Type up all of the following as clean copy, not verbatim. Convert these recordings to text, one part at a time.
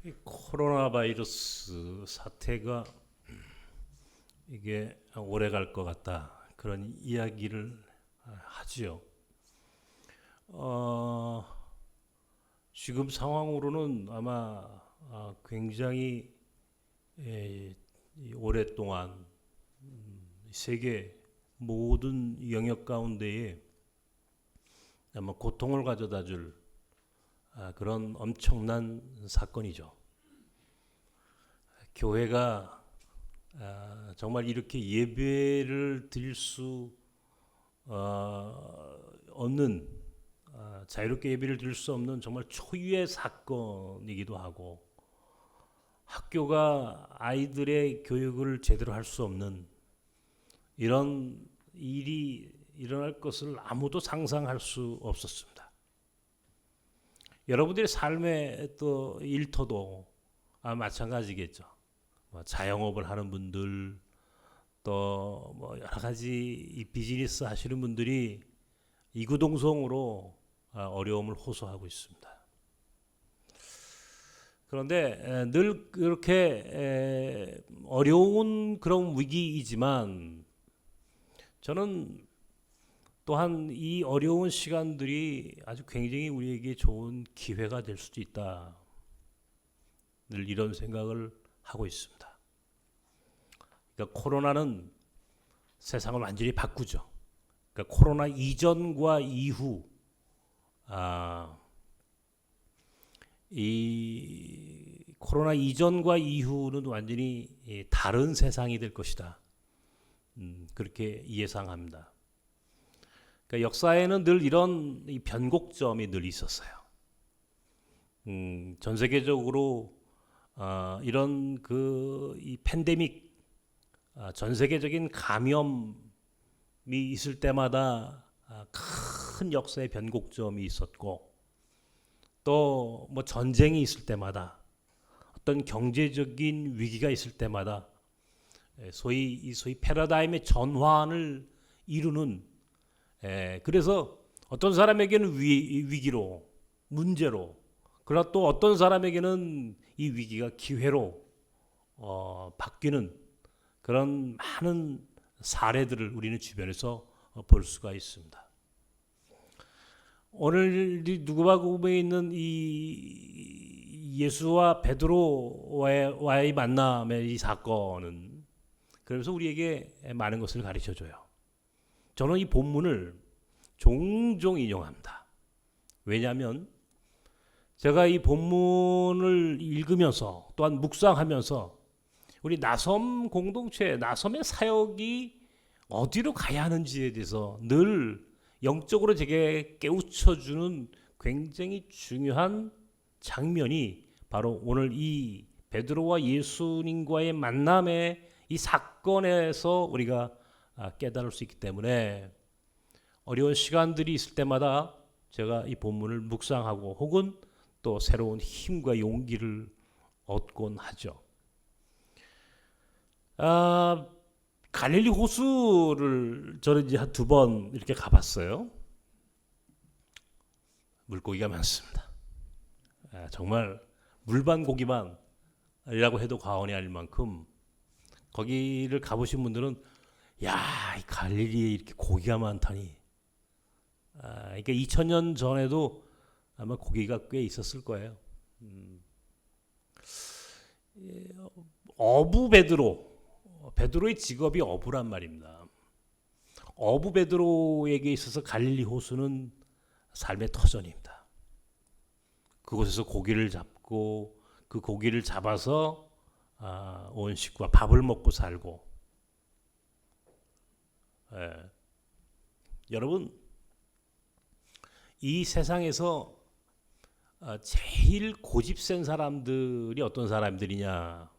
이 코로나 바이러스 사태가 이게 오래 갈 것 같다 그런 이야기를 하지요. 어, 지금 상황으로는 아마 굉장히 오랫동안 세계 모든 영역 가운데에 아마 고통을 가져다 줄 그런 엄청난 사건이죠. 교회가 정말 이렇게 예배를 드릴 수 없는 자유롭게 예배를 드릴 수 없는 정말 초유의 사건이기도 하고, 학교가 아이들의 교육을 제대로 할 수 없는 이런 일이 일어날 것을 아무도 상상할 수 없었습니다. 여러분들의 삶의 또 일터도 마찬가지겠죠. 자영업을 하는 분들, 또 뭐 여러 가지 이 비즈니스 하시는 분들이 이구동성으로 어려움을 호소하고 있습니다. 그런데 늘 그렇게 어려운 그런 위기이지만, 저는 또한 이 어려운 시간들이 아주 굉장히 우리에게 좋은 기회가 될 수도 있다, 늘 이런 생각을 하고 있습니다. 그러니까 코로나는 세상을 완전히 바꾸죠. 그러니까 코로나 이전과 이후, 이 코로나 이전과 이후는 완전히 다른 세상이 될 것이다. 그렇게 예상합니다. 그러니까 역사에는 늘 이런 이 변곡점이 늘 있었어요. 전 세계적으로 이런 이 팬데믹, 전 세계적인 감염이 있을 때마다 큰 역사의 변곡점이 있었고, 또 뭐 전쟁이 있을 때마다, 어떤 경제적인 위기가 있을 때마다 소위 패러다임의 전환을 이루는, 그래서 어떤 사람에게는 위기로, 문제로, 그러나 또 어떤 사람에게는 이 위기가 기회로 바뀌는 그런 많은 사례들을 우리는 주변에서 볼 수가 있습니다. 오늘 누가복음에 있는 이 예수와 베드로와의 만남의 이 사건은 그래서 우리에게 많은 것을 가르쳐줘요. 저는 이 본문을 종종 인용합니다. 왜냐하면 제가 이 본문을 읽으면서 또한 묵상하면서 우리 나섬 공동체, 나섬의 사역이 어디로 가야 하는지에 대해서 늘 영적으로 제게 깨우쳐주는 굉장히 중요한 장면이 바로 오늘 이 베드로와 예수님과의 만남의 이 사건에서 우리가 깨달을 수 있기 때문에, 어려운 시간들이 있을 때마다 제가 이 본문을 묵상하고 혹은 또 새로운 힘과 용기를 얻곤 하죠. 갈릴리 호수를 저는 이제 한 2번 이렇게 가봤어요. 물고기가 많습니다. 정말 물반 고기만이라고 해도 과언이 아닐 만큼, 거기를 가보신 분들은 야, 이 갈릴리에 이렇게 고기가 많다니. 그러니까 2000년 전에도 아마 고기가 꽤 있었을 거예요. 어부 베드로의 직업이 어부란 말입니다. 어부 베드로에게 있어서 갈릴리 호수는 삶의 터전입니다. 그곳에서 고기를 잡고 그 고기를 잡아서 온 식구와 밥을 먹고 살고, 여러분, 이 세상에서 제일 고집센 사람들이 어떤 사람들이냐?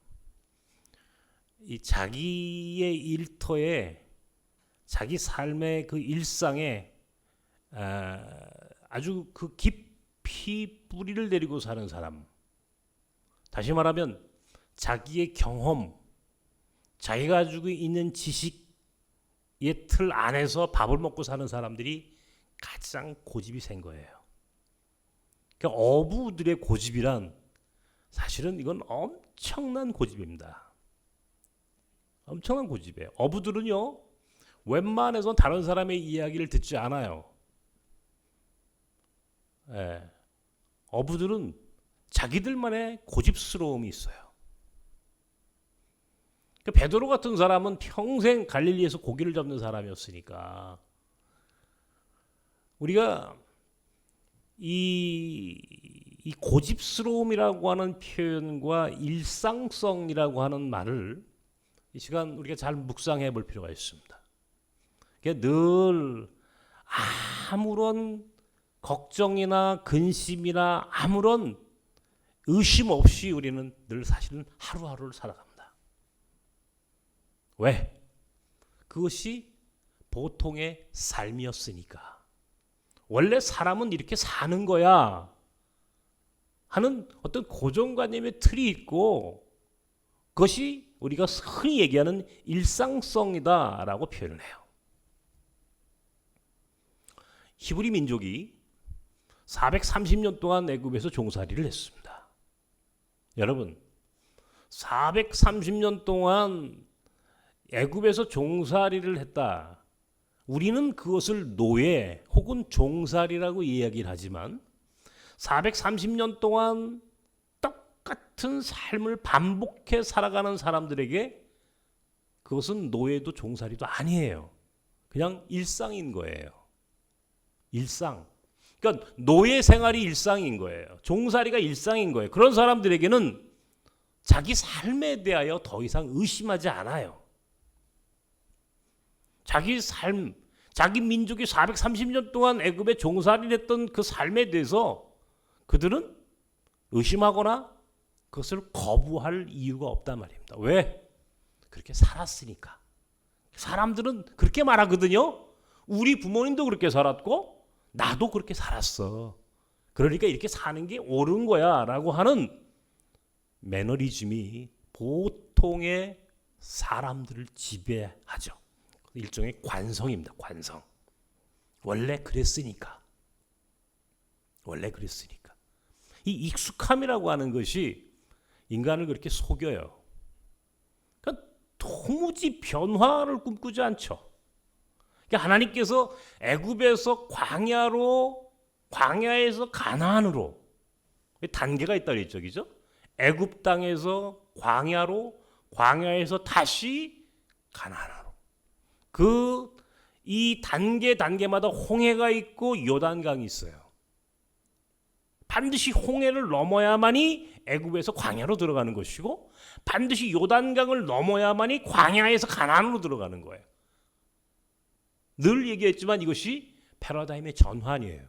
이 자기의 일터에, 자기 삶의 그 일상에 아주 그 깊이 뿌리를 내리고 사는 사람. 다시 말하면 자기의 경험, 자기가 가지고 있는 지식의 틀 안에서 밥을 먹고 사는 사람들이 가장 고집이 센 거예요. 그러니까 어부들의 고집이란 사실은 이건 엄청난 고집입니다. 엄청난 고집이에요. 어부들은요, 웬만해선 다른 사람의 이야기를 듣지 않아요. 예. 어부들은 자기들만의 고집스러움이 있어요. 베드로 같은 사람은 평생 갈릴리에서 고기를 잡는 사람이었으니까 우리가 이 고집스러움이라고 하는 표현과 일상성이라고 하는 말을 이 시간 우리가 잘 묵상해 볼 필요가 있습니다. 늘 아무런 걱정이나 근심이나 아무런 의심 없이 우리는 늘 사실은 하루하루를 살아갑니다. 왜? 그것이 보통의 삶이었으니까. 원래 사람은 이렇게 사는 거야 하는 어떤 고정관념의 틀이 있고 그것이 우리가 흔히 얘기하는 일상성이다라고 표현을 해요. 히브리 민족이 430년 동안 애굽에서 종살이를 했습니다. 여러분, 430년 동안 애굽에서 종살이를 했다. 우리는 그것을 노예 혹은 종살이라고 이야기를 하지만 430년 동안 똑같은 삶을 반복해 살아가는 사람들에게 그것은 노예도 종살이도 아니에요. 그냥 일상인 거예요. 일상. 그러니까 노예 생활이 일상인 거예요. 종살이가 일상인 거예요. 그런 사람들에게는 자기 삶에 대하여 더 이상 의심하지 않아요. 자기 삶, 자기 민족이 430년 동안 애굽에 종살이를 했던 그 삶에 대해서 그들은 의심하거나 그것을 거부할 이유가 없단 말입니다. 왜? 그렇게 살았으니까. 사람들은 그렇게 말하거든요. 우리 부모님도 그렇게 살았고 나도 그렇게 살았어. 그러니까 이렇게 사는 게 옳은 거야 라고 하는 매너리즘이 보통의 사람들을 지배하죠. 일종의 관성입니다. 관성. 원래 그랬으니까. 원래 그랬으니까. 이 익숙함이라고 하는 것이 인간을 그렇게 속여요. 그러니까 도무지 변화를 꿈꾸지 않죠. 그러니까 하나님께서 애굽에서 광야에서 가나안으로 단계가 있다 그랬죠, 그죠? 애굽 땅에서 광야로, 광야에서 다시 가나안으로. 이 단계마다 홍해가 있고 요단강이 있어요. 반드시 홍해를 넘어야만이 애굽에서 광야로 들어가는 것이고 반드시 요단강을 넘어야만이 광야에서 가나안으로 들어가는 거예요. 늘 얘기했지만 이것이 패러다임의 전환이에요.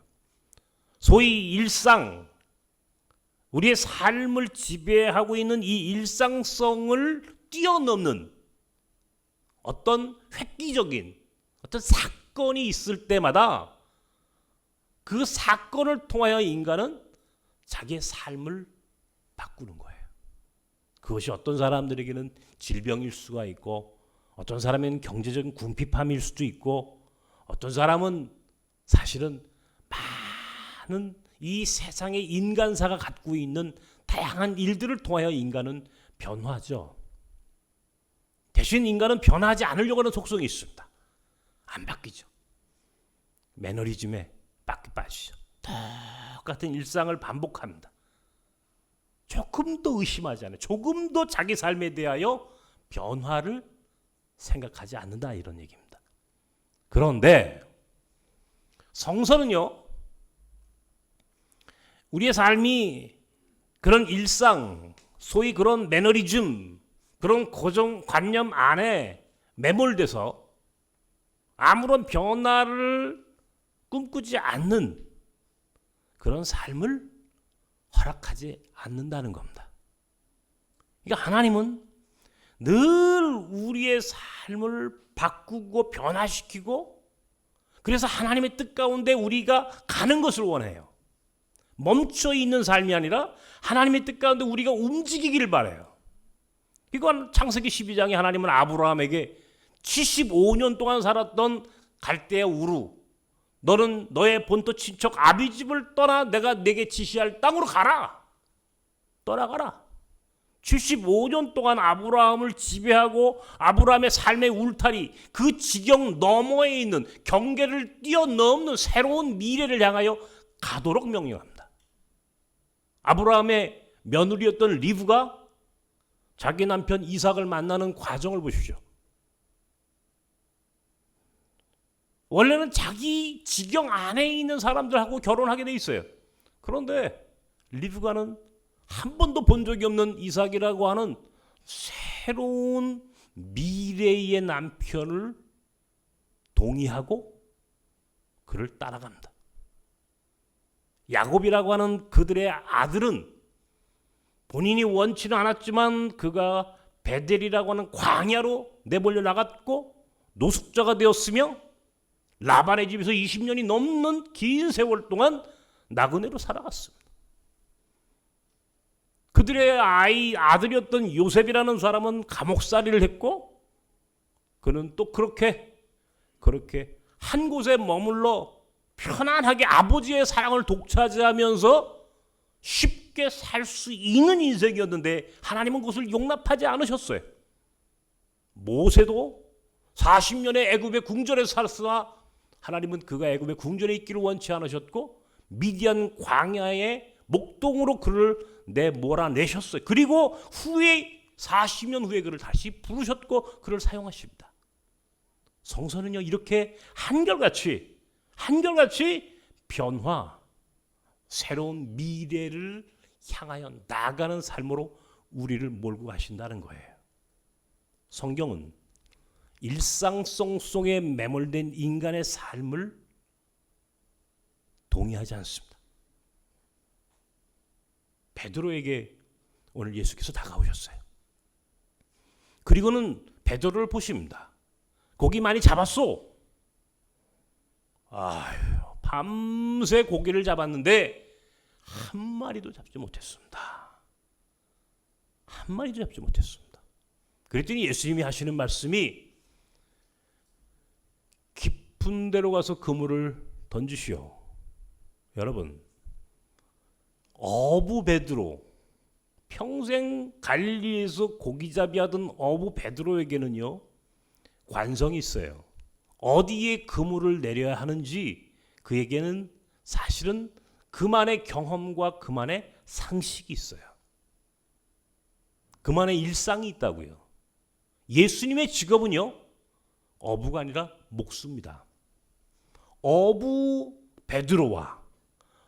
소위 일상, 우리의 삶을 지배하고 있는 이 일상성을 뛰어넘는 어떤 획기적인 어떤 사건이 있을 때마다 그 사건을 통하여 인간은 자기의 삶을 바꾸는 거예요. 그것이 어떤 사람들에게는 질병일 수가 있고 어떤 사람은 경제적인 궁핍함일 수도 있고 어떤 사람은 사실은 많은 이 세상의 인간사가 갖고 있는 다양한 일들을 통하여 인간은 변화하죠. 대신 인간은 변하지 않으려고 하는 속성이 있습니다. 안 바뀌죠. 매너리즘에 빠지죠. 똑같은 일상을 반복합니다. 조금도 의심하지 않아요. 조금도 자기 삶에 대하여 변화를 생각하지 않는다 이런 얘기입니다. 그런데 성서는요, 우리의 삶이 그런 일상, 소위 그런 매너리즘, 그런 고정관념 안에 매몰돼서 아무런 변화를 꿈꾸지 않는 그런 삶을 허락하지 않는다는 겁니다. 그러니까 하나님은 늘 우리의 삶을 바꾸고 변화시키고 그래서 하나님의 뜻 가운데 우리가 가는 것을 원해요. 멈춰 있는 삶이 아니라 하나님의 뜻 가운데 우리가 움직이기를 바라요. 이건 창세기 12장에 하나님은 아브라함에게 75년 동안 살았던 갈대아 우루, 너는 너의 본토 친척 아비 집을 떠나 내가 내게 지시할 땅으로 가라. 떠나가라. 75년 동안 아브라함을 지배하고 아브라함의 삶의 울타리, 그 지경 너머에 있는 경계를 뛰어넘는 새로운 미래를 향하여 가도록 명령합니다. 아브라함의 며느리였던 리브가 자기 남편 이삭을 만나는 과정을 보십시오. 원래는 자기 지경 안에 있는 사람들하고 결혼하게 돼 있어요. 그런데 리브가는 한 번도 본 적이 없는 이삭이라고 하는 새로운 미래의 남편을 동의하고 그를 따라갑니다. 야곱이라고 하는 그들의 아들은 본인이 원치는 않았지만 그가 베델이라고 하는 광야로 내몰려 나갔고 노숙자가 되었으며 라반의 집에서 20년이 넘는 긴 세월 동안 나그네로 살아갔습니다. 그들의 아들이었던 요셉이라는 사람은 감옥살이를 했고 그는 또 그렇게 한 곳에 머물러 편안하게 아버지의 사랑을 독차지하면서 쉽게 살 수 있는 인생이었는데 하나님은 그것을 용납하지 않으셨어요. 모세도 40년의 애굽의 궁전에 살았으나 하나님은 그가 애굽의 궁전에 있기를 원치 않으셨고 미디안 광야의 목동으로 그를 몰아내셨어요. 그리고 후에 40년 후에 그를 다시 부르셨고 그를 사용하십니다. 성서는요 이렇게 한결같이 변화, 새로운 미래를 향하여 나가는 삶으로 우리를 몰고 가신다는 거예요. 성경은 일상성 속에 매몰된 인간의 삶을 동의하지 않습니다. 베드로에게 오늘 예수께서 다가오셨어요. 그리고는 베드로를 보십니다. 고기 많이 잡았소. 밤새 고기를 잡았는데 한 마리도 잡지 못했습니다. 한 마리도 잡지 못했습니다. 그랬더니 예수님이 하시는 말씀이 깊은 데로 가서 그물을 던지시오. 여러분, 어부 베드로, 평생 갈릴리에서 고기잡이 하던 어부 베드로에게는요 관성이 있어요. 어디에 그물을 내려야 하는지 그에게는 사실은 그만의 경험과 그만의 상식이 있어요. 그만의 일상이 있다고요. 예수님의 직업은요 어부가 아니라 목수입니다. 어부 베드로와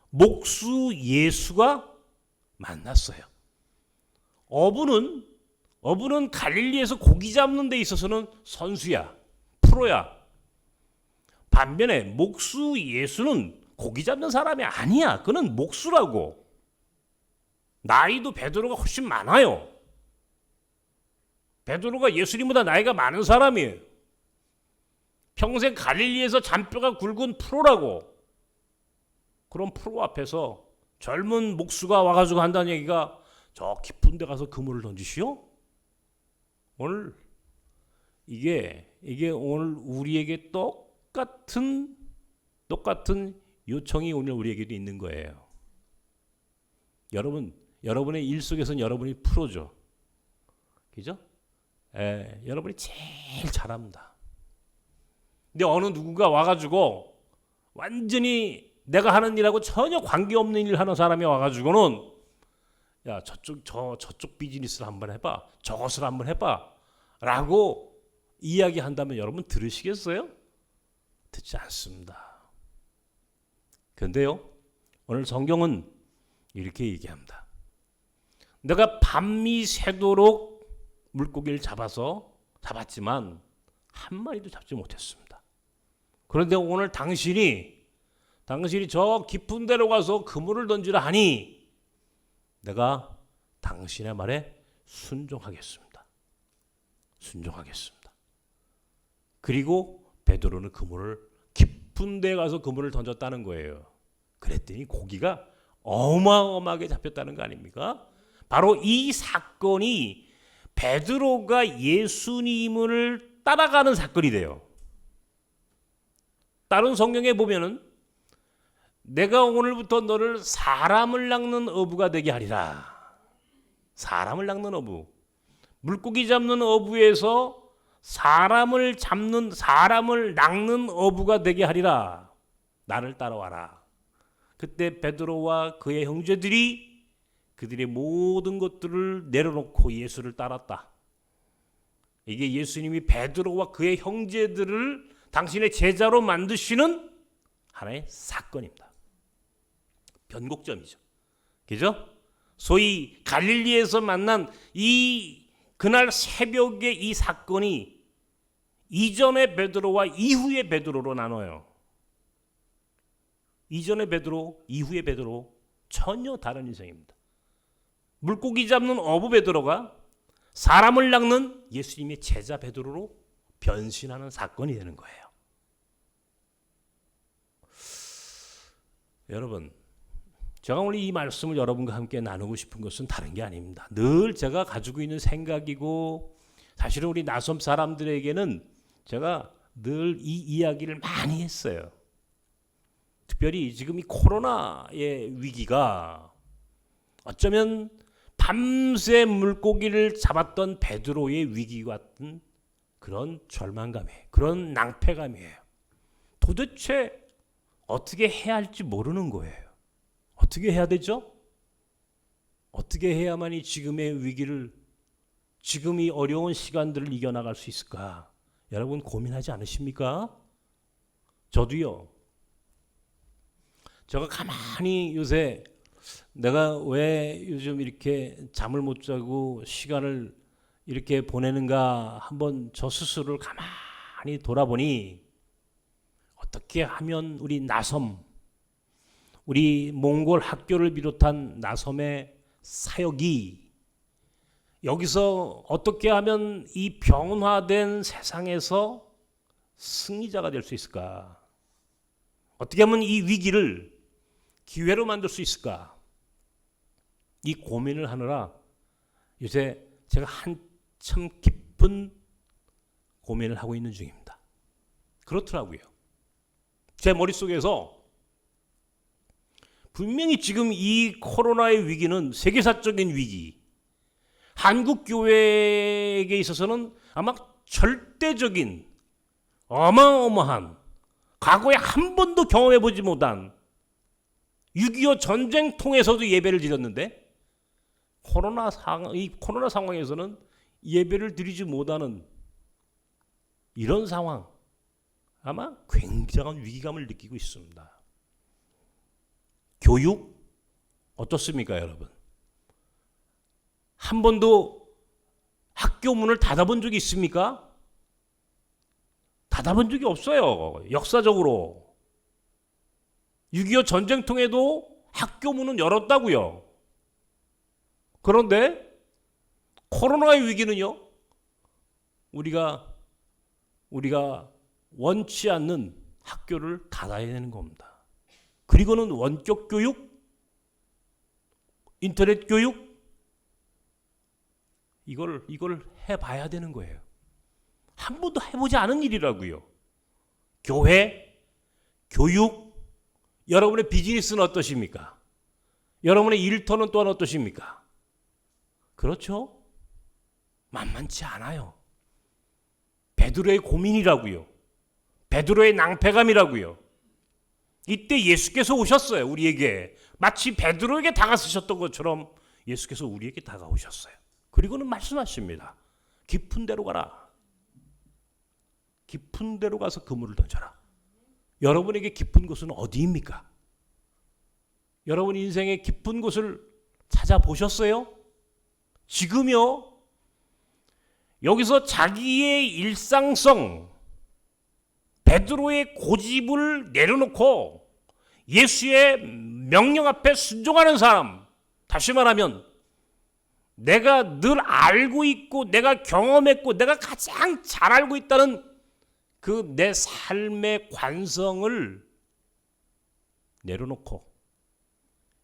목수 예수가 만났어요. 어부는 갈릴리에서 고기 잡는 데 있어서는 선수야, 프로야. 반면에 목수 예수는 고기 잡는 사람이 아니야. 그는 목수라고. 나이도 베드로가 훨씬 많아요. 베드로가 예수님보다 나이가 많은 사람이에요. 평생 갈릴리에서 잔뼈가 굵은 프로라고. 그런 프로 앞에서 젊은 목수가 와가지고 한다는 얘기가 저 깊은 데 가서 그물을 던지시오? 오늘 이게 오늘 우리에게 똑같은 요청이 오늘 우리에게도 있는 거예요. 여러분의 일 속에서는 여러분이 프로죠. 그죠? 여러분이 제일 잘합니다. 근데 어느 누군가 와가지고 완전히 내가 하는 일하고 전혀 관계없는 일을 하는 사람이 와가지고는 야 저쪽 비즈니스를 한번 해봐, 저것을 한번 해봐 라고 이야기한다면 여러분 들으시겠어요? 듣지 않습니다. 그런데요 오늘 성경은 이렇게 얘기합니다. 내가 밤이 새도록 물고기를 잡았지만 한 마리도 잡지 못했습니다. 그런데 오늘 당신이 저 깊은 데로 가서 그물을 던지라 하니 내가 당신의 말에 순종하겠습니다. 그리고 베드로는 깊은 데 가서 그물을 던졌다는 거예요. 그랬더니 고기가 어마어마하게 잡혔다는 거 아닙니까? 바로 이 사건이 베드로가 예수님을 따라가는 사건이 돼요. 다른 성경에 보면은 내가 오늘부터 너를 사람을 낚는 어부가 되게 하리라. 사람을 낚는 어부. 물고기 잡는 어부에서 사람을 낚는 어부가 되게 하리라. 나를 따라와라. 그때 베드로와 그의 형제들이 그들의 모든 것들을 내려놓고 예수를 따랐다. 이게 예수님이 베드로와 그의 형제들을 당신의 제자로 만드시는 하나의 사건입니다. 변곡점이죠. 그죠? 소위 갈릴리에서 만난 그날 새벽에 이 사건이 이전의 베드로와 이후의 베드로로 나눠요. 이전의 베드로, 이후의 베드로 전혀 다른 인생입니다. 물고기 잡는 어부 베드로가 사람을 낚는 예수님의 제자 베드로로 변신하는 사건이 되는 거예요. 여러분, 제가 오늘 이 말씀을 여러분과 함께 나누고 싶은 것은 다른 게 아닙니다. 늘 제가 가지고 있는 생각이고, 사실은 우리 나섬 사람들에게는 제가 늘 이 이야기를 많이 했어요. 특별히 지금 이 코로나의 위기가 어쩌면 밤새 물고기를 잡았던 베드로의 위기 같은 그런 절망감이에요. 그런 낭패감이에요. 도대체 어떻게 해야 할지 모르는 거예요. 어떻게 해야 되죠? 어떻게 해야만이 지금의 위기를, 지금 이 어려운 시간들을 이겨나갈 수 있을까? 여러분 고민하지 않으십니까? 저도요. 제가 가만히 요새 내가 왜 요즘 이렇게 잠을 못 자고 시간을 이렇게 보내는가 한번 저 스스로를 가만히 돌아보니 어떻게 하면 우리 나섬, 우리 몽골 학교를 비롯한 나섬의 사역이 여기서 어떻게 하면 이 변화된 세상에서 승리자가 될 수 있을까? 어떻게 하면 이 위기를 기회로 만들 수 있을까? 이 고민을 하느라 요새 제가 한참 깊은 고민을 하고 있는 중입니다. 그렇더라고요. 제 머릿속에서 분명히 지금 이 코로나의 위기는 세계사적인 위기, 한국 교회에게 있어서는 아마 절대적인 어마어마한, 과거에 한 번도 경험해보지 못한 6.25 전쟁통에서도 예배를 드렸는데 이 코로나 상황에서는 예배를 드리지 못하는 이런 상황, 아마 굉장한 위기감을 느끼고 있습니다. 교육 어떻습니까, 여러분? 한 번도 학교 문을 닫아본 적이 있습니까? 닫아본 적이 없어요. 역사적으로. 6.25 전쟁통에도 학교 문은 열었다고요. 그런데 코로나의 위기는요, 우리가 원치 않는 학교를 닫아야 되는 겁니다. 그리고는 원격 교육, 인터넷 교육, 이걸 해봐야 되는 거예요. 한 번도 해보지 않은 일이라고요. 교회, 교육, 여러분의 비즈니스는 어떠십니까? 여러분의 일터는 또한 어떠십니까? 그렇죠? 만만치 않아요. 베드로의 고민이라고요. 베드로의 낭패감이라고요. 이때 예수께서 오셨어요. 우리에게. 마치 베드로에게 다가서셨던 것처럼 예수께서 우리에게 다가오셨어요. 그리고는 말씀하십니다. 깊은 데로 가라. 깊은 데로 가서 그물을 던져라. 여러분에게 깊은 곳은 어디입니까? 여러분 인생의 깊은 곳을 찾아보셨어요? 지금요? 여기서 자기의 일상성, 베드로의 고집을 내려놓고 예수의 명령 앞에 순종하는 사람, 다시 말하면 내가 늘 알고 있고 내가 경험했고 내가 가장 잘 알고 있다는 그 내 삶의 관성을 내려놓고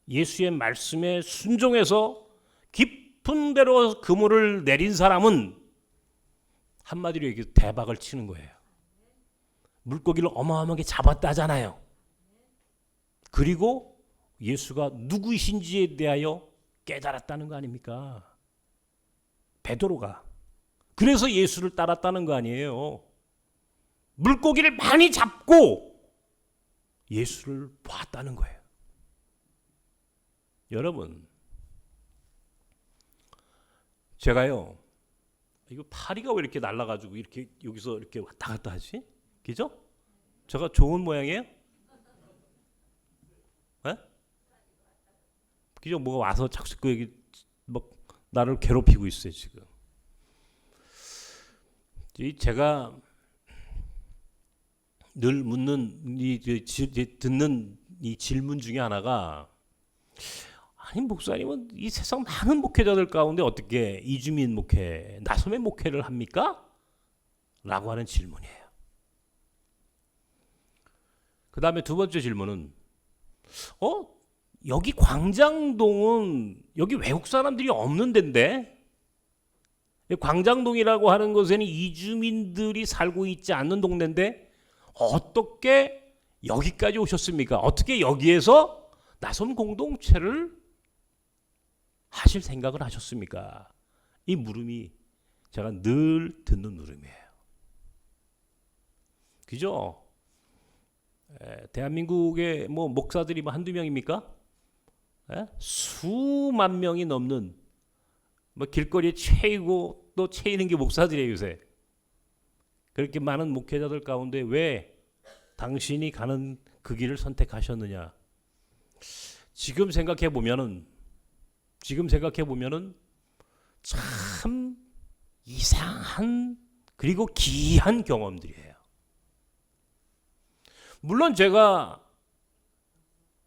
예수의 말씀에 순종해서 깊은 데로 그물을 내린 사람은 한마디로 얘기해서 대박을 치는 거예요. 물고기를 어마어마하게 잡았다잖아요. 그리고 예수가 누구이신지에 대하여 깨달았다는 거 아닙니까? 베드로가. 그래서 예수를 따랐다는 거 아니에요. 물고기를 많이 잡고 예수를 봤다는 거예요. 여러분, 제가요, 이거 파리가 왜 이렇게 날아가지고 이렇게 여기서 이렇게 왔다 갔다 하지? 그죠? 제가 좋은 모양이에요? 네? 그죠? 뭐가 와서 자꾸 여기 막 나를 괴롭히고 있어요 지금. 제가 늘 묻는 듣는 이 질문 중에 하나가, 아니 목사님은 이 세상 많은 목회자들 가운데 어떻게 이주민 목회, 나섬의 목회를 합니까? 라고 하는 질문이에요. 그 다음에 두 번째 질문은 여기 광장동은 여기 외국 사람들이 없는 데인데, 광장동이라고 하는 곳에는 이주민들이 살고 있지 않는 동네인데 어떻게 여기까지 오셨습니까? 어떻게 여기에서 나섬 공동체를 하실 생각을 하셨습니까? 이 물음이 제가 늘 듣는 물음이에요. 그죠? 대한민국의 뭐 목사들이 뭐 한두 명입니까? 수만 명이 넘는, 뭐 길거리에 채이고 또 채이는 게 목사들이에요 요새. 그렇게 많은 목회자들 가운데 왜 당신이 가는 그 길을 선택하셨느냐? 지금 생각해 보면은 참 이상한 그리고 기이한 경험들이에요. 물론 제가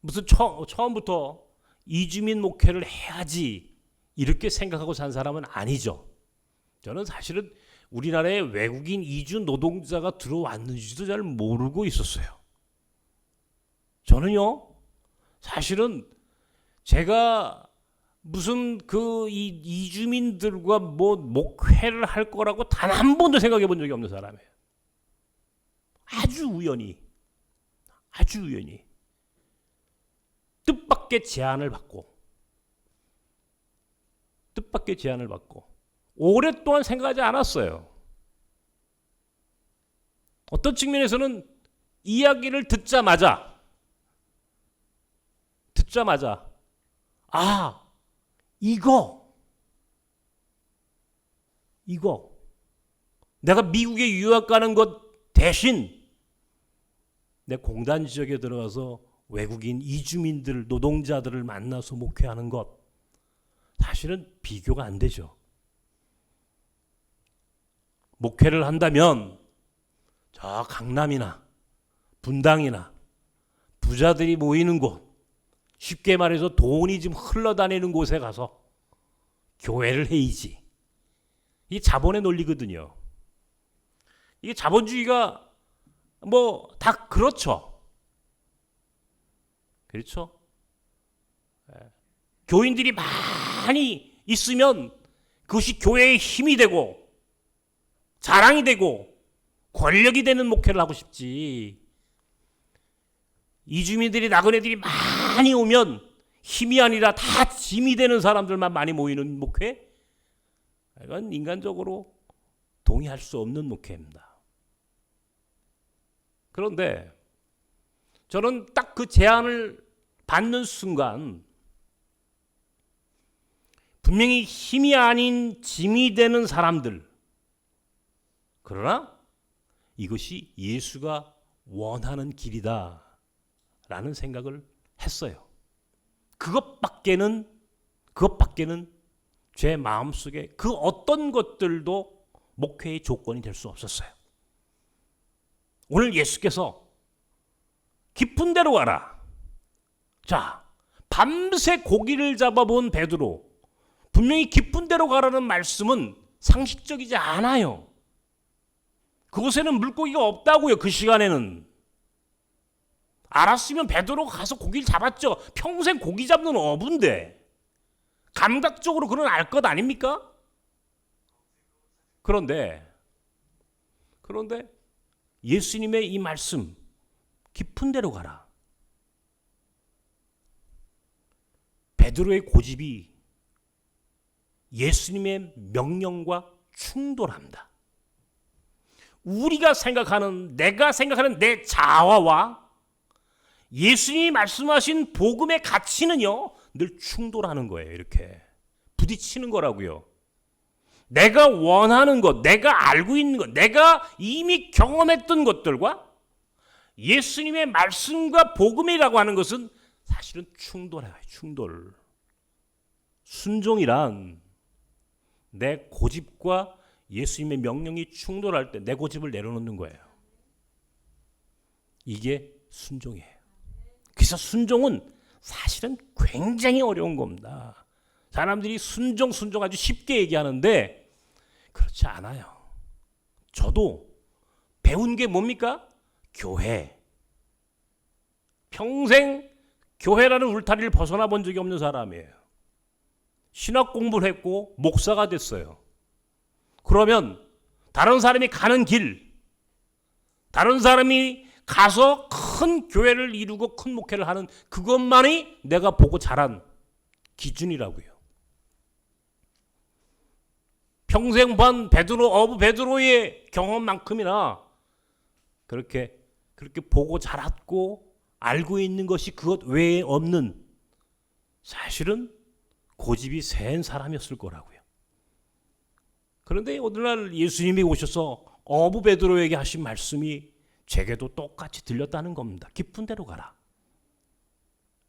무슨 처음부터 이주민 목회를 해야지 이렇게 생각하고 산 사람은 아니죠. 저는 사실은 우리나라에 외국인 이주 노동자가 들어왔는지도 잘 모르고 있었어요. 저는요, 사실은 제가 무슨 그 이주민들과 뭐 목회를 할 거라고 단 한 번도 생각해 본 적이 없는 사람이에요. 아주 우연히 뜻밖의 제안을 받고 오랫동안 생각하지 않았어요. 어떤 측면에서는 이야기를 듣자마자 이거 내가 미국에 유학 가는 것 대신 내 공단 지역에 들어가서 외국인 이주민들, 노동자들을 만나서 목회하는 것, 사실은 비교가 안 되죠. 목회를 한다면 저 강남이나 분당이나 부자들이 모이는 곳, 쉽게 말해서 돈이 좀 흘러다니는 곳에 가서 교회를 해야지. 이게 자본의 논리거든요. 이게 자본주의가 뭐 다 그렇죠. 교인들이 많이 있으면 그것이 교회의 힘이 되고 자랑이 되고 권력이 되는 목회를 하고 싶지. 이주민들이 나그네들이 많이 오면 힘이 아니라 다 짐이 되는 사람들만 많이 모이는 목회? 이건 인간적으로 동의할 수 없는 목회입니다. 그런데 저는 딱 그 제안을 받는 순간 분명히 힘이 아닌 짐이 되는 사람들, 그러나 이것이 예수가 원하는 길이다 라는 생각을 했어요. 그것밖에는 제 마음속에 그 어떤 것들도 목회의 조건이 될 수 없었어요. 오늘 예수께서 깊은 데로 가라. 자, 밤새 고기를 잡아본 베드로, 분명히 깊은 데로 가라는 말씀은 상식적이지 않아요. 그곳에는 물고기가 없다고요. 그 시간에는. 알았으면 베드로가 가서 고기를 잡았죠. 평생 고기 잡는 어부인데 감각적으로 그는 알 것 아닙니까? 그런데 예수님의 이 말씀, 깊은 데로 가라. 베드로의 고집이 예수님의 명령과 충돌합니다. 우리가 생각하는, 내가 생각하는 내 자아와 예수님이 말씀하신 복음의 가치는요, 늘 충돌하는 거예요. 이렇게 부딪히는 거라고요. 내가 원하는 것, 내가 알고 있는 것, 내가 이미 경험했던 것들과 예수님의 말씀과 복음이라고 하는 것은 사실은 충돌해요. 충돌. 순종이란 내 고집과 예수님의 명령이 충돌할 때 내 고집을 내려놓는 거예요. 이게 순종이에요. 그래서 순종은 사실은 굉장히 어려운 겁니다. 사람들이 순종 아주 쉽게 얘기하는데 그렇지 않아요. 저도 배운 게 뭡니까? 교회. 평생 교회라는 울타리를 벗어나 본 적이 없는 사람이에요. 신학 공부를 했고 목사가 됐어요. 그러면 다른 사람이 가는 길, 다른 사람이 가서 큰 교회를 이루고 큰 목회를 하는 그것만이 내가 보고 자란 기준이라고요. 평생 본 베드로의 경험만큼이나 그렇게 보고 자랐고 알고 있는 것이 그것 외에 없는, 사실은 고집이 센 사람이었을 거라고요. 그런데 오늘날 예수님이 오셔서 어부 베드로에게 하신 말씀이 제게도 똑같이 들렸다는 겁니다. 깊은 데로 가라.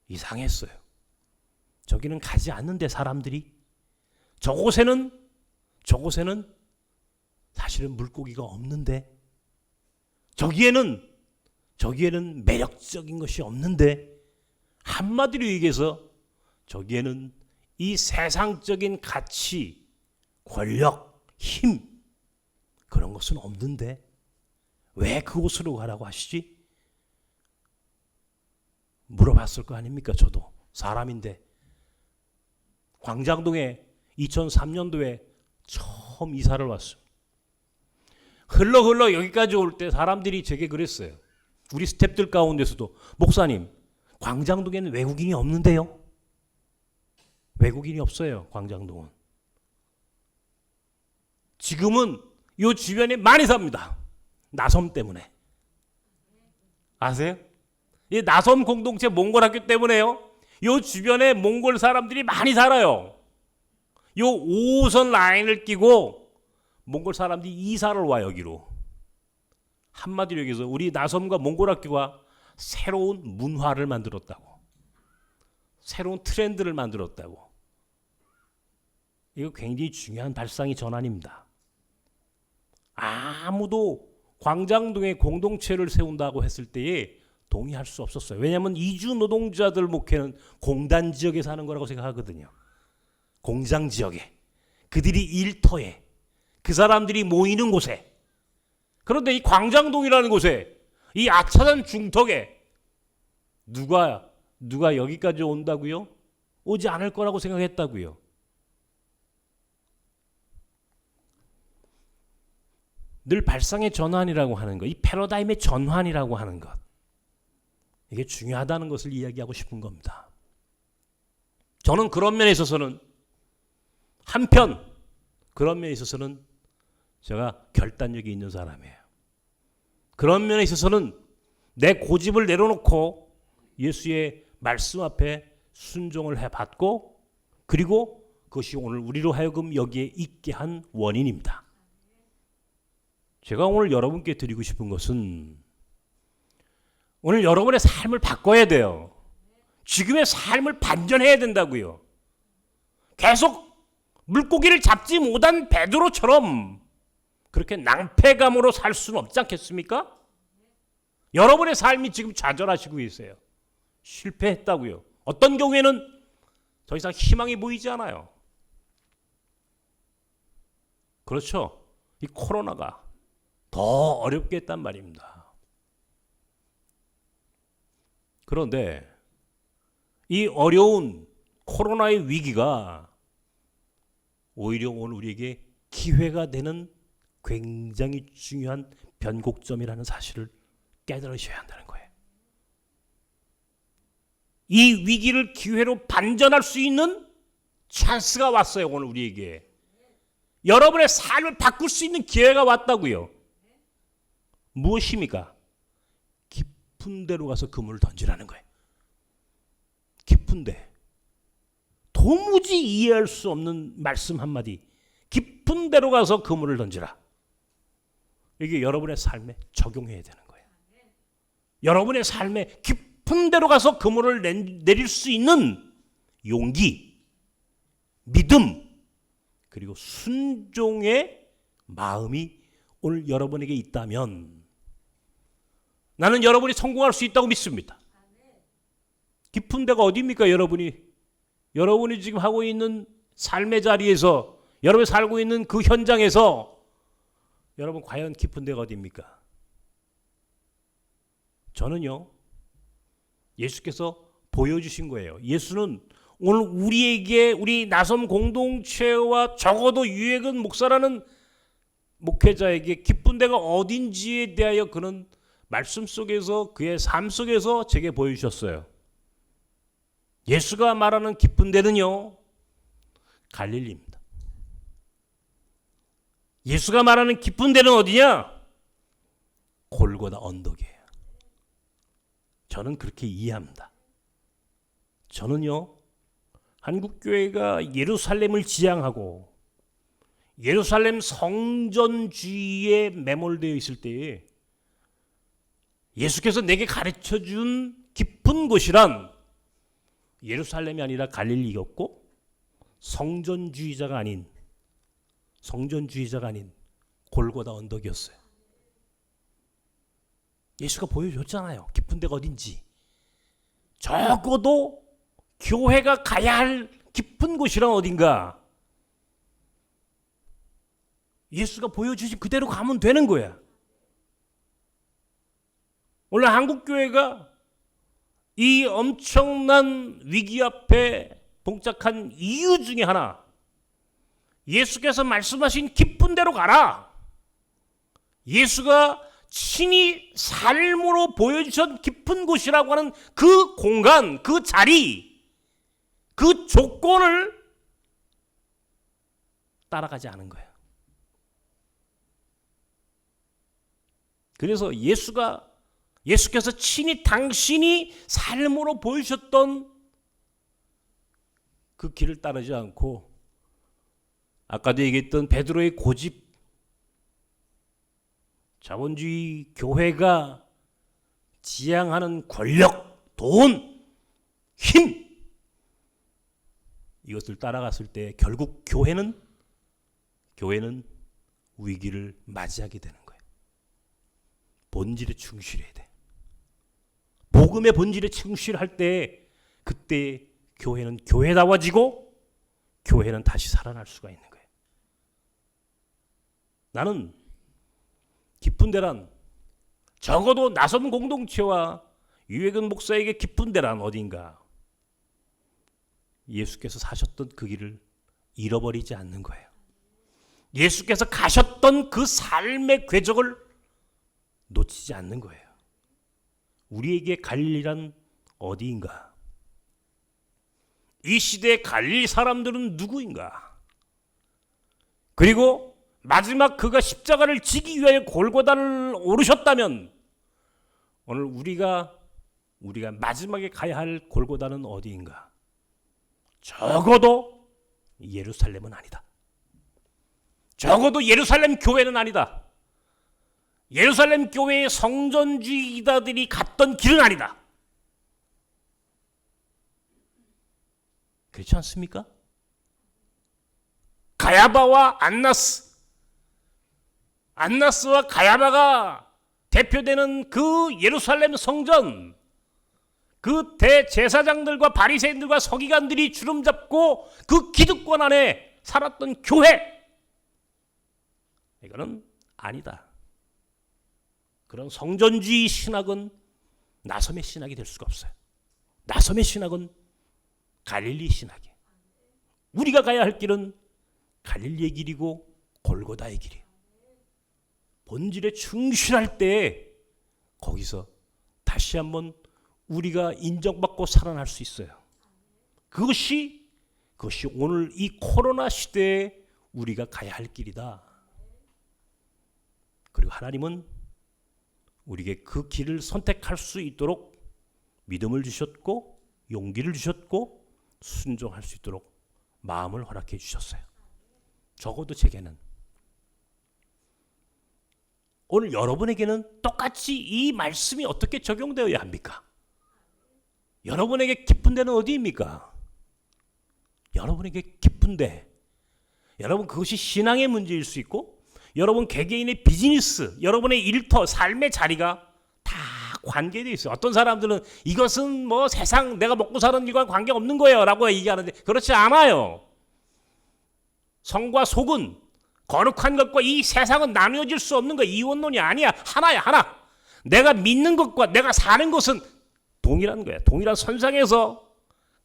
이상했어요. 저기는 가지 않는데 사람들이, 저곳에는 사실은 물고기가 없는데, 저기에는 매력적인 것이 없는데, 한마디로 얘기해서 저기에는 이 세상적인 가치, 권력, 힘, 그런 것은 없는데 왜 그곳으로 가라고 하시지? 물어봤을 거 아닙니까? 저도 사람인데. 광장동에 2003년도에 처음 이사를 왔어요. 흘러 여기까지 올 때 사람들이 제게 그랬어요. 우리 스태프들 가운데서도, 목사님, 광장동에는 외국인이 없는데요? 외국인이 없어요. 광장동은. 지금은 이 주변에 많이 삽니다. 나섬 때문에. 아세요? 이 나섬 공동체 몽골 학교 때문에요. 이 주변에 몽골 사람들이 많이 살아요. 이 5호선 라인을 끼고 몽골 사람들이 이사를 와, 여기로. 한마디로 얘기해서 우리 나섬과 몽골 학교가 새로운 문화를 만들었다고, 새로운 트렌드를 만들었다고. 이거 굉장히 중요한 발상의 전환입니다. 아무도 광장동에 공동체를 세운다고 했을 때에 동의할 수 없었어요. 왜냐하면 이주 노동자들 목회는 공단 지역에 사는 거라고 생각하거든요. 공장 지역에, 그들이 일터에, 그 사람들이 모이는 곳에. 그런데 이 광장동이라는 곳에, 이 아차산 중턱에 누가 여기까지 온다고요? 오지 않을 거라고 생각했다고요. 늘 발상의 전환이라고 하는 것, 이 패러다임의 전환이라고 하는 것, 이게 중요하다는 것을 이야기하고 싶은 겁니다. 저는 그런 면에 있어서는, 한편 그런 면에 있어서는 제가 결단력이 있는 사람이에요. 그런 면에 있어서는 내 고집을 내려놓고 예수의 말씀 앞에 순종을 해봤고, 그리고 그것이 오늘 우리로 하여금 여기에 있게 한 원인입니다. 제가 오늘 여러분께 드리고 싶은 것은, 오늘 여러분의 삶을 바꿔야 돼요. 지금의 삶을 반전해야 된다고요. 계속 물고기를 잡지 못한 베드로처럼 그렇게 낭패감으로 살 수는 없지 않겠습니까? 여러분의 삶이 지금 좌절하시고 계세요. 실패했다고요. 어떤 경우에는 더 이상 희망이 보이지 않아요. 그렇죠. 이 코로나가 더 어렵게 했단 말입니다. 그런데 이 어려운 코로나의 위기가 오히려 오늘 우리에게 기회가 되는 굉장히 중요한 변곡점이라는 사실을 깨달으셔야 한다는 거예요. 이 위기를 기회로 반전할 수 있는 찬스가 왔어요. 오늘 우리에게 여러분의 삶을 바꿀 수 있는 기회가 왔다고요. 무엇입니까? 깊은 데로 가서 그물을 던지라는 거예요. 깊은 데. 도무지 이해할 수 없는 말씀 한마디. 깊은 데로 가서 그물을 던지라. 이게 여러분의 삶에 적용해야 되는 거예요. 여러분의 삶에 깊은 데로 가서 그물을 내릴 수 있는 용기, 믿음, 그리고 순종의 마음이 오늘 여러분에게 있다면 나는 여러분이 성공할 수 있다고 믿습니다. 깊은 데가 어디입니까? 여러분이 지금 하고 있는 삶의 자리에서, 여러분이 살고 있는 그 현장에서 여러분 과연 깊은 데가 어디입니까? 저는요, 예수께서 보여주신 거예요. 예수는 오늘 우리 나섬 공동체와 적어도 유해근 목사라는 목회자에게 깊은 데가 어딘지에 대하여 그는 말씀 속에서, 그의 삶 속에서 제게 보여주셨어요. 예수가 말하는 깊은 데는요, 갈릴리입니다. 예수가 말하는 깊은 데는 어디냐? 골고다 언덕이에요. 저는 그렇게 이해합니다. 저는요, 한국교회가 예루살렘을 지향하고 예루살렘 성전주의에 매몰되어 있을 때에 예수께서 내게 가르쳐준 깊은 곳이란 예루살렘이 아니라 갈릴리였고 성전주의자가 아닌 골고다 언덕이었어요. 예수가 보여줬잖아요. 깊은 데가 어딘지. 적어도 교회가 가야 할 깊은 곳이란 어딘가. 예수가 보여주신 그대로 가면 되는 거야. 오늘 한국교회가 이 엄청난 위기 앞에 봉착한 이유 중에 하나, 예수께서 말씀하신 깊은 데로 가라. 예수가 친히 삶으로 보여주신 깊은 곳이라고 하는 그 공간, 그 자리, 그 조건을 따라가지 않은 거예요. 그래서 예수께서 친히 당신이 삶으로 보여주셨던 그 길을 따르지 않고 아까도 얘기했던 베드로의 고집, 자본주의 교회가 지향하는 권력, 돈, 힘, 이것을 따라갔을 때 결국 교회는 위기를 맞이하게 되는 거예요. 본질에 충실해야 돼. 복음의 본질에 충실할 때 그때 교회는 교회다워지고 교회는 다시 살아날 수가 있는 거예요. 나는 깊은 데란, 적어도 나섬 공동체와 유해근 목사에게 깊은 데란 어딘가, 예수께서 사셨던 그 길을 잃어버리지 않는 거예요. 예수께서 가셨던 그 삶의 궤적을 놓치지 않는 거예요. 우리에게 갈릴리란 어디인가? 이 시대의 갈릴리 사람들은 누구인가? 그리고 마지막 그가 십자가를 지기 위하여 골고다를 오르셨다면 오늘 우리가 마지막에 가야 할 골고다는 어디인가? 적어도 예루살렘은 아니다. 적어도 예루살렘 교회는 아니다. 예루살렘 교회의 성전주의자들이 갔던 길은 아니다. 그렇지 않습니까? 가야바와 안나스와 가야바가 대표되는 그 예루살렘 성전, 그 대제사장들과 바리새인들과 서기관들이 주름 잡고 그 기득권 안에 살았던 교회, 이거는 아니다. 그런 성전주의 신학은 나섬의 신학이 될 수가 없어요. 나섬의 신학은 갈릴리 신학이에요. 우리가 가야 할 길은 갈릴리의 길이고 골고다의 길이에요. 본질에 충실할 때 거기서 다시 한번 우리가 인정받고 살아날 수 있어요. 그것이 그것이 오늘 이 코로나 시대에 우리가 가야 할 길이다. 그리고 하나님은 우리에게 그 길을 선택할 수 있도록 믿음을 주셨고 용기를 주셨고 순종할 수 있도록 마음을 허락해 주셨어요. 적어도 제게는. 오늘 여러분에게는 똑같이 이 말씀이 어떻게 적용되어야 합니까? 여러분에게 기쁜 데는 어디입니까? 여러분에게 기쁜 데, 여러분 그것이 신앙의 문제일 수 있고 여러분 개개인의 비즈니스, 여러분의 일터, 삶의 자리가 다 관계되어 있어요. 어떤 사람들은 이것은 뭐 세상 내가 먹고 사는 일과 관계없는 거예요 라고 얘기하는데 그렇지 않아요. 성과 속은, 거룩한 것과 이 세상은 나누어질 수 없는 거야. 이원론이 아니야. 하나야, 하나. 내가 믿는 것과 내가 사는 것은 동일한 거야. 동일한 선상에서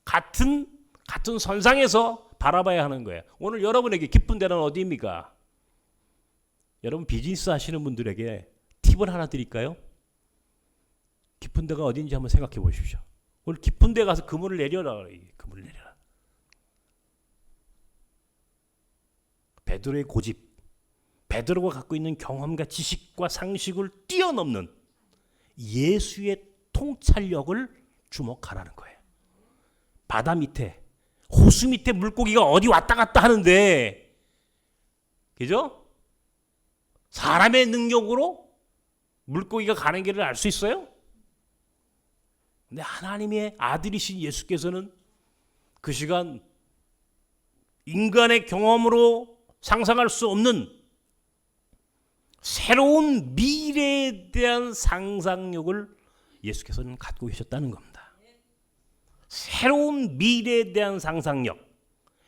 같은 선상에서 바라봐야 하는 거예요. 오늘 여러분에게 기쁜 데는 어디입니까? 여러분 비즈니스 하시는 분들에게 팁을 하나 드릴까요? 기쁜 데가 어딘지 한번 생각해 보십시오. 오늘 기쁜 데 가서 그물을 내려라. 그물을 내려라. 베드로의 고집, 베드로가 갖고 있는 경험과 지식과 상식을 뛰어넘는 예수의 통찰력을 주목하라는 거예요. 바다 밑에, 호수 밑에 물고기가 어디 왔다 갔다 하는데, 그죠? 사람의 능력으로 물고기가 가는 길을 알 수 있어요? 근데 하나님의 아들이신 예수께서는 그 시간 인간의 경험으로 상상할 수 없는 새로운 미래에 대한 상상력을 예수께서는 갖고 계셨다는 겁니다. 새로운 미래에 대한 상상력.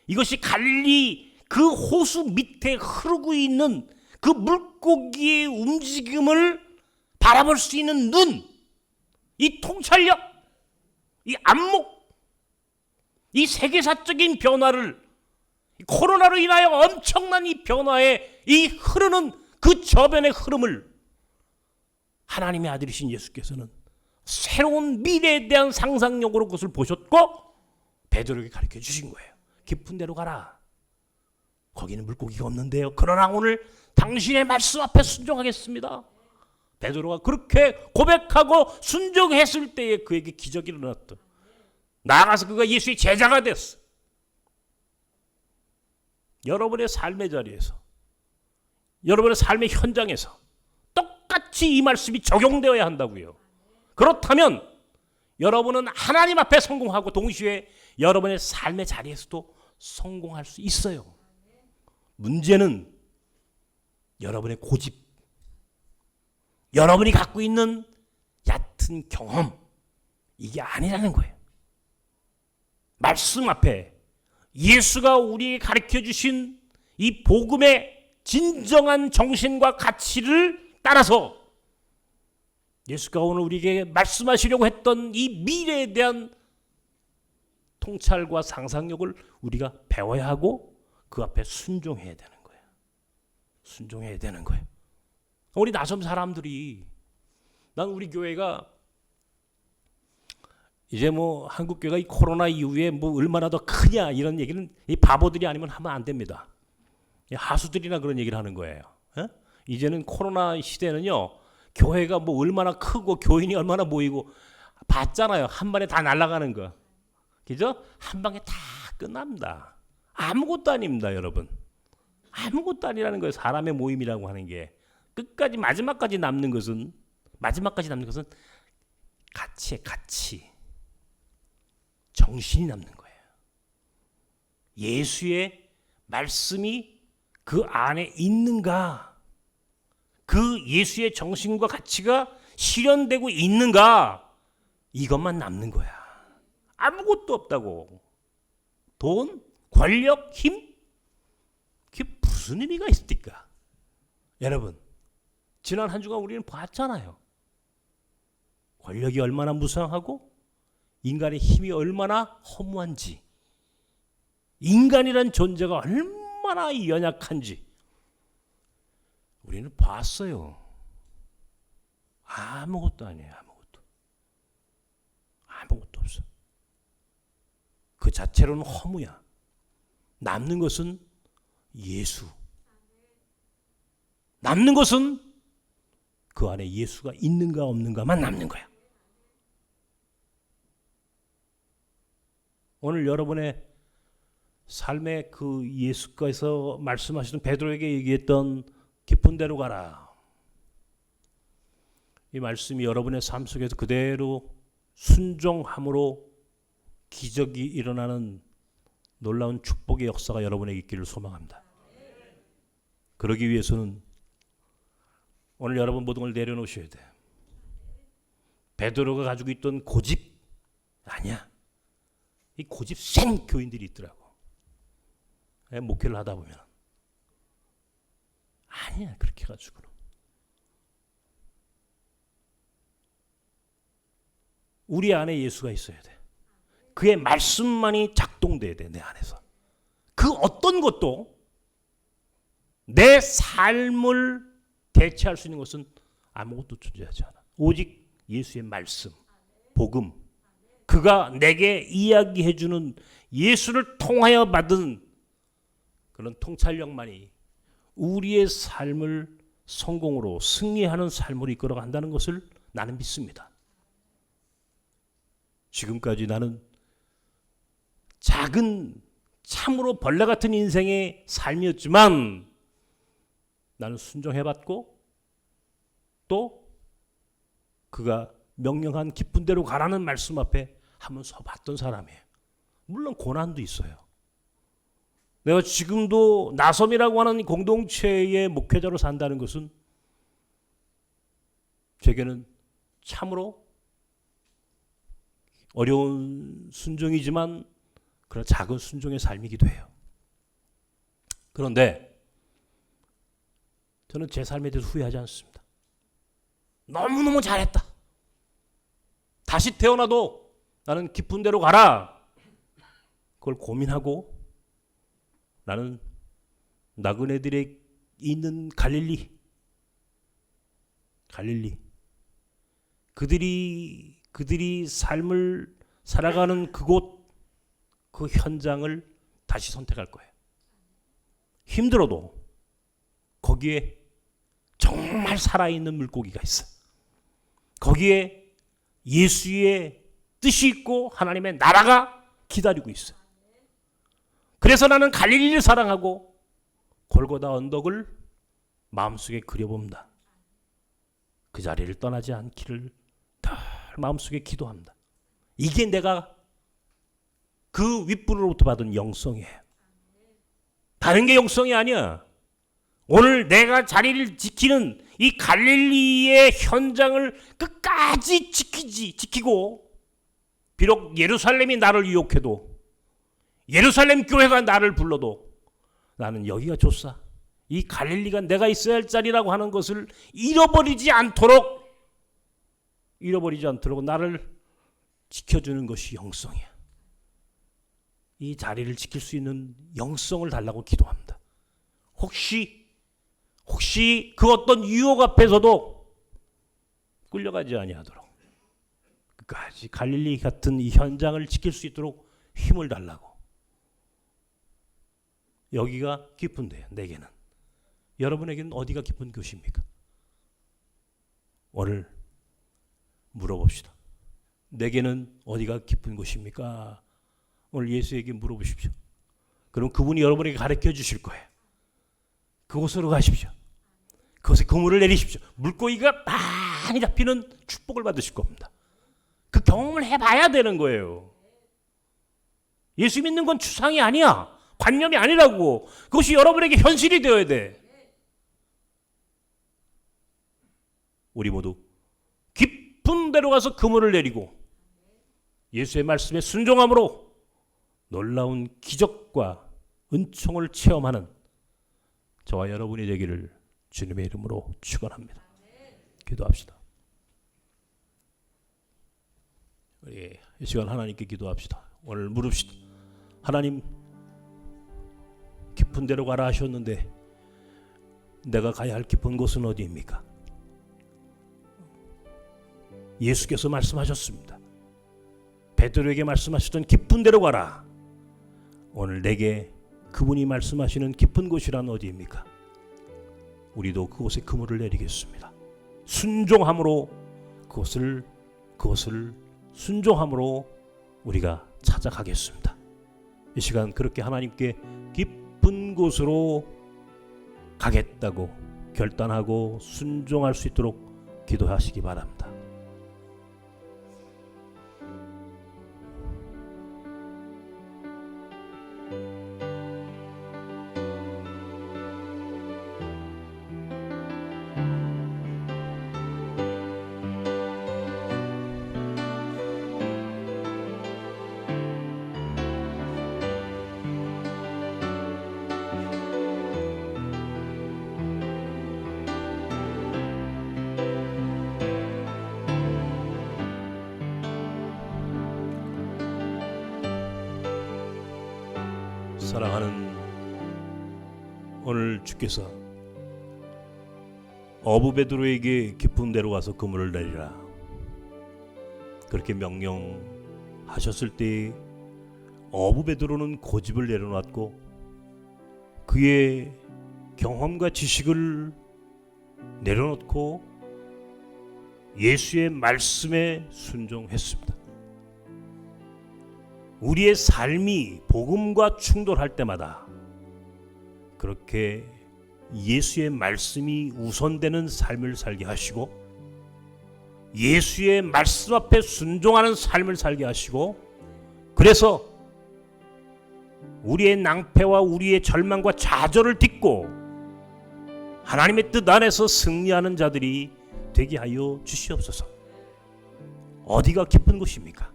이것이 갈릴리 그 호수 밑에 흐르고 있는 그 물고기의 움직임을 바라볼 수 있는 눈, 이 통찰력, 이 안목, 이 세계사적인 변화를, 코로나로 인하여 엄청난 이 변화에 이 흐르는 그 저변의 흐름을 하나님의 아들이신 예수께서는 새로운 미래에 대한 상상력으로 그것을 보셨고 베드로에게 가르쳐 주신 거예요. 깊은 데로 가라. 거기는 물고기가 없는데요. 그러나 오늘 당신의 말씀 앞에 순종하겠습니다. 베드로가 그렇게 고백하고 순종했을 때에 그에게 기적이 일어났다. 나아가서 그가 예수의 제자가 됐어. 여러분의 삶의 자리에서, 여러분의 삶의 현장에서 똑같이 이 말씀이 적용되어야 한다고요. 그렇다면 여러분은 하나님 앞에 성공하고 동시에 여러분의 삶의 자리에서도 성공할 수 있어요. 문제는 여러분의 고집, 여러분이 갖고 있는 얕은 경험, 이게 아니라는 거예요. 말씀 앞에 예수가 우리에게 가르쳐 주신 이 복음의 진정한 정신과 가치를 따라서 예수가 오늘 우리에게 말씀하시려고 했던 이 미래에 대한 통찰과 상상력을 우리가 배워야 하고 그 앞에 순종해야 되는 거예요. 순종해야 되는 거예요. 우리 나섬 사람들이, 난 우리 교회가 이제 뭐 한국 교회가 이 코로나 이후에 뭐 얼마나 더 크냐 이런 얘기는 이 바보들이 아니면 하면 안 됩니다. 하수들이나 그런 얘기를 하는 거예요. 이제는 코로나 시대는요, 교회가 뭐 얼마나 크고 교인이 얼마나 모이고 봤잖아요. 한 번에 다 날아가는 거. 그죠? 한 방에 다 끝납니다. 아무것도 아닙니다, 여러분. 아무것도 아니라는 거예요. 사람의 모임이라고 하는 게. 끝까지 마지막까지 남는 것은 가치에 가치. 정신이 남는 거예요. 예수의 말씀이 그 안에 있는가? 그 예수의 정신과 가치가 실현되고 있는가? 이것만 남는 거야. 아무것도 없다고. 돈, 권력, 힘? 그게 무슨 의미가 있습니까? 여러분, 지난 한 주간 우리는 봤잖아요. 권력이 얼마나 무상하고 인간의 힘이 얼마나 허무한지, 인간이란 존재가 얼마나 연약한지 우리는 봤어요. 아무것도 아니에요. 아무것도 없어. 그 자체로는 허무야. 남는 것은 예수. 남는 것은 그 안에 예수가 있는가 없는가만 남는 거야. 오늘 여러분의 삶의 그 예수께서 말씀하시던 베드로에게 얘기했던 깊은 데로 가라. 이 말씀이 여러분의 삶 속에서 그대로 순종함으로 기적이 일어나는 놀라운 축복의 역사가 여러분에게 있기를 소망합니다. 그러기 위해서는 오늘 여러분 모든 걸 내려놓으셔야 돼. 베드로가 가지고 있던 고집 아니야. 이 고집 센 교인들이 있더라고. 목회를 하다 보면 아니야 그렇게 가지고는. 우리 안에 예수가 있어야 돼. 그의 말씀만이 작동돼야 돼 내 안에서. 그 어떤 것도 내 삶을 대체할 수 있는 것은 아무것도 존재하지 않아. 오직 예수의 말씀, 복음, 그가 내게 이야기해주는 예수를 통하여 받은 그런 통찰력만이 우리의 삶을 성공으로 승리하는 삶으로 이끌어간다는 것을 나는 믿습니다. 지금까지 나는 작은 참으로 벌레 같은 인생의 삶이었지만 나는 순종해봤고 또 그가 명령한 깊은 데로 가라는 말씀 앞에 한번 서봤던 사람이에요. 물론 고난도 있어요. 내가 지금도 나섬이라고 하는 공동체의 목회자로 산다는 것은 제게는 참으로 어려운 순종이지만 그런 작은 순종의 삶이기도 해요. 그런데 저는 제 삶에 대해서 후회하지 않습니다. 너무너무 잘했다. 다시 태어나도 나는 깊은 데로 가라. 그걸 고민하고 나는 나그네들의 있는 갈릴리 그들이 삶을 살아가는 그곳 그 현장을 다시 선택할 거예요. 힘들어도 거기에 정말 살아있는 물고기가 있어. 거기에 예수의 뜻이 있고 하나님의 나라가 기다리고 있어. 그래서 나는 갈릴리를 사랑하고 골고다 언덕을 마음속에 그려봅니다. 그 자리를 떠나지 않기를 늘 마음속에 기도합니다. 이게 내가 그 윗분으로부터 받은 영성이에요. 다른 게 영성이 아니야. 오늘 내가 자리를 지키는 이 갈릴리의 현장을 끝까지 지키고 비록 예루살렘이 나를 유혹해도 예루살렘 교회가 나를 불러도 나는 여기가 좋사. 이 갈릴리가 내가 있어야 할 자리라고 하는 것을 잃어버리지 않도록 나를 지켜주는 것이 영성이야. 이 자리를 지킬 수 있는 영성을 달라고 기도합니다. 혹시 그 어떤 유혹 앞에서도 끌려가지 아니하도록 끝까지 갈릴리 같은 이 현장을 지킬 수 있도록 힘을 달라고. 여기가 깊은 데예요. 내게는. 여러분에게는 어디가 깊은 곳입니까? 오늘 물어봅시다. 내게는 어디가 깊은 곳입니까? 오늘 예수에게 물어보십시오. 그럼 그분이 여러분에게 가르쳐 주실 거예요. 그곳으로 가십시오. 그곳에 그물을 내리십시오. 물고기가 많이 잡히는 축복을 받으실 겁니다. 그 경험을 해봐야 되는 거예요. 예수 믿는 건 추상이 아니야. 관념이 아니라고. 그것이 여러분에게 현실이 되어야 돼. 우리 모두 깊은 데로 가서 그물을 내리고 예수의 말씀에 순종함으로 놀라운 기적과 은총을 체험하는 저와 여러분이 되기를 주님의 이름으로 축원합니다. 기도합시다. 우리 이 시간 하나님께 기도합시다. 오늘 물읍시다. 하나님, 깊은 데로 가라 하셨는데 내가 가야 할 깊은 곳은 어디입니까? 예수께서 말씀하셨습니다. 베드로에게 말씀하셨던 깊은 데로 가라. 오늘 내게 그분이 말씀하시는 깊은 곳이란 어디입니까? 우리도 그곳에 그물을 내리겠습니다. 순종함으로 그것을 순종함으로 우리가 찾아가겠습니다. 이 시간 그렇게 하나님께 깊은 곳으로 가겠다고 결단하고 순종할 수 있도록 기도하시기 바랍니다. 사랑하는 오늘 주께서 어부 베드로에게 깊은 데로 가서 그물을 내리라 그렇게 명령하셨을 때 어부 베드로는 고집을 내려놨고 그의 경험과 지식을 내려놓고 예수의 말씀에 순종했습니다. 우리의 삶이 복음과 충돌할 때마다 그렇게 예수의 말씀이 우선되는 삶을 살게 하시고 예수의 말씀 앞에 순종하는 삶을 살게 하시고 그래서 우리의 낭패와 우리의 절망과 좌절을 딛고 하나님의 뜻 안에서 승리하는 자들이 되게 하여 주시옵소서. 어디가 깊은 곳입니까?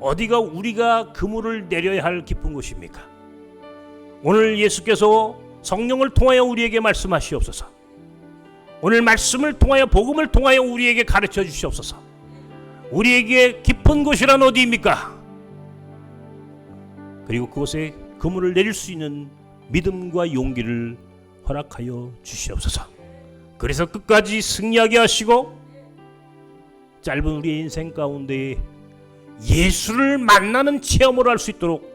어디가 우리가 그물을 내려야 할 깊은 곳입니까? 오늘 예수께서 성령을 통하여 우리에게 말씀하시옵소서. 오늘 말씀을 통하여 복음을 통하여 우리에게 가르쳐 주시옵소서. 우리에게 깊은 곳이란 어디입니까? 그리고 그곳에 그물을 내릴 수 있는 믿음과 용기를 허락하여 주시옵소서. 그래서 끝까지 승리하게 하시고 짧은 우리의 인생 가운데 예수를 만나는 체험을 할 수 있도록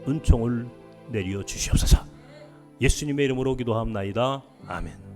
은총을 내려 주시옵소서. 예수님의 이름으로 기도합나이다. 아멘.